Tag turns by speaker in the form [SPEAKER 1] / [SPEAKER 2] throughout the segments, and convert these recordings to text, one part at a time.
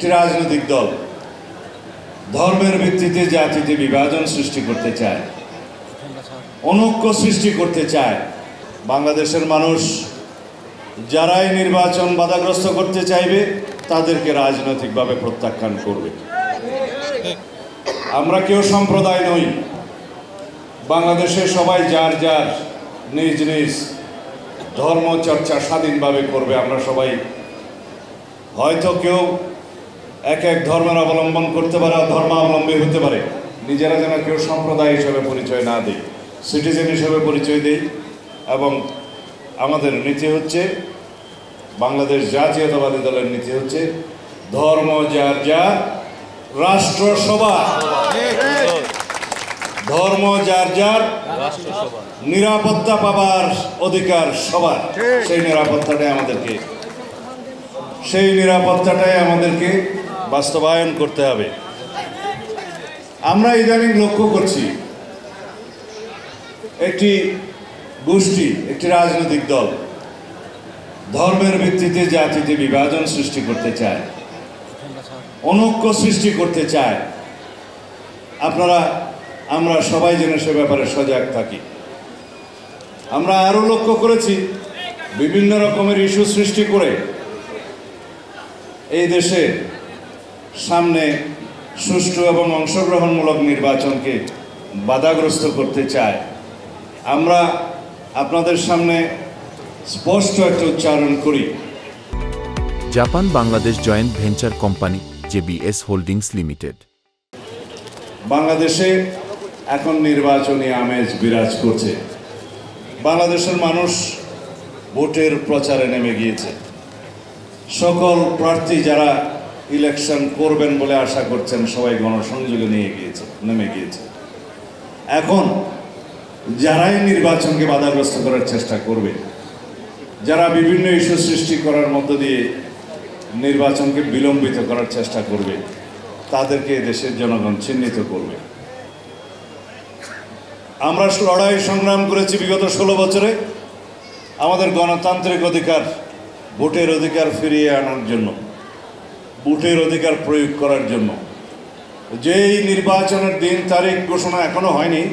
[SPEAKER 1] একটি রাজনৈতিক দল ধর্মের ভিত্তিতে জাতিতে বিভাজন সৃষ্টি করতে চায়, অনৈক্য সৃষ্টি করতে চায়। বাংলাদেশের মানুষ যারাই নির্বাচন বাধাগ্রস্ত করতে চাইবে তাদেরকে রাজনৈতিকভাবে প্রত্যাখ্যান করবে। আমরা কেউ সম্প্রদায় নই। বাংলাদেশে সবাই যার যার নিজ নিজ ধর্ম চর্চা স্বাধীনভাবে করবে। আমরা সবাই হয়তো কেউ এক এক ধর্মের অবলম্বন করতে পারে, ধর্মাবলম্বী হতে পারে। নিজেরা যেন কেউ সম্প্রদায় হিসেবে পরিচয় না দিই, সিটিজেন হিসেবে পরিচয় দিই। এবং আমাদের নীতি হচ্ছে, বাংলাদেশ জাতীয়তাবাদী দলের নীতি হচ্ছে ধর্ম যার যার, রাষ্ট্র সবার। ধর্ম যার যার, নিরাপত্তা পাবার অধিকার সবার। সেই নিরাপত্তাটাই আমাদেরকে বাস্তবায়ন করতে হবে। আমরা ইদানিং লক্ষ্য করছি একটি গোষ্ঠী, একটি রাজনৈতিক দল ধর্মের ভিত্তিতে জাতিতে বিভাজন সৃষ্টি করতে চায়, অনৈক্য সৃষ্টি করতে চায়। আমরা সবাই যেন সে ব্যাপারে সজাগ থাকি। আমরা আরও লক্ষ্য করেছি বিভিন্ন রকমের ইস্যু সৃষ্টি করে এই দেশে সামনে সুষ্ঠু এবং অংশগ্রহণমূলক নির্বাচনকে বাধাগ্রস্ত করতে চায়। আমরা আপনাদের সামনে স্পষ্ট একটা উচ্চারণ করি।
[SPEAKER 2] Japan Bangladesh joint venture company JBS holdings limited.
[SPEAKER 1] বাংলাদেশে এখন নির্বাচনী আমেজ বিরাজ করছে। বাংলাদেশের মানুষ ভোটের প্রচারে নেমে গিয়েছে। সকল প্রার্থী যারা ইলেকশন করবেন বলে আশা করছেন সবাই গণসংযোগে নেমে গিয়েছে। এখন যারাই নির্বাচনকে বাধাগ্রস্ত করার চেষ্টা করবে, যারা বিভিন্ন ইস্যু সৃষ্টি করার মধ্য দিয়ে নির্বাচনকে বিলম্বিত করার চেষ্টা করবে, তাদেরকে দেশের জনগণ চিহ্নিত করবে। আমরা লড়াই সংগ্রাম করেছি বিগত 16 বছরে আমাদের গণতান্ত্রিক অধিকার, ভোটের অধিকার ফিরিয়ে আনার জন্য, ভোটের অধিকার প্রয়োগ করার জন্য। যেই নির্বাচনের দিন তারিখ ঘোষণা এখনো হয়নি,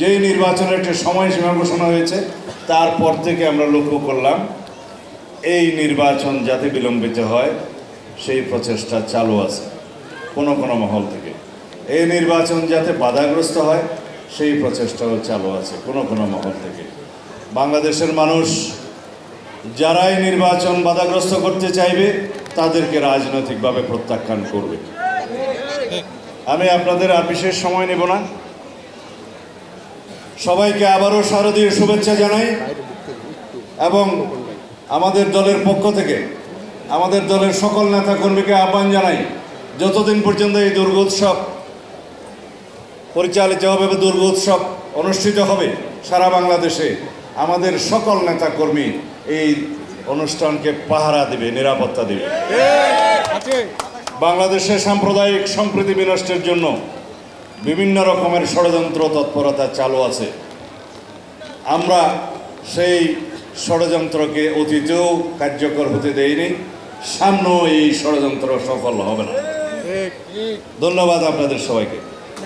[SPEAKER 1] যেই নির্বাচনের একটি সময়সীমা ঘোষণা হয়েছে, তারপর থেকে আমরা লক্ষ্য করলাম এই নির্বাচন যাতে বিলম্বিত হয় সেই প্রচেষ্টা চালু আছে কোনো কোনো মহল থেকে। এই নির্বাচন যাতে বাধাগ্রস্ত হয় সেই প্রচেষ্টাও চালু আছে কোনো কোনো মহল থেকে। বাংলাদেশের মানুষ যারাই নির্বাচন বাধাগ্রস্ত করতে চাইবে তাদেরকে রাজনৈতিকভাবে প্রত্যাখ্যান করবে। আমি আপনাদের আর বিশেষ সময় নেব না। সবাইকে আবারও শারদীয় শুভেচ্ছা জানাই এবং আমাদের দলের পক্ষ থেকে আমাদের দলের সকল নেতাকর্মীকে আহ্বান জানাই, যতদিন পর্যন্ত এই দুর্গোৎসব পরিচালিত হবে বা দুর্গোৎসব অনুষ্ঠিত হবে সারা বাংলাদেশে, আমাদের সকল নেতাকর্মী এই অনুষ্ঠানকে পাহারা দিবে, নিরাপত্তা দিবে। বাংলাদেশে সাম্প্রদায়িক সম্প্রীতি বিনষ্টের জন্য বিভিন্ন রকমের ষড়যন্ত্র তৎপরতা চালু আছে। আমরা সেই ষড়যন্ত্রকে অতীতেও কার্যকর হতে দেইনি, সামনেও এই ষড়যন্ত্র সফল হবে না। ধন্যবাদ আপনাদের সবাইকে।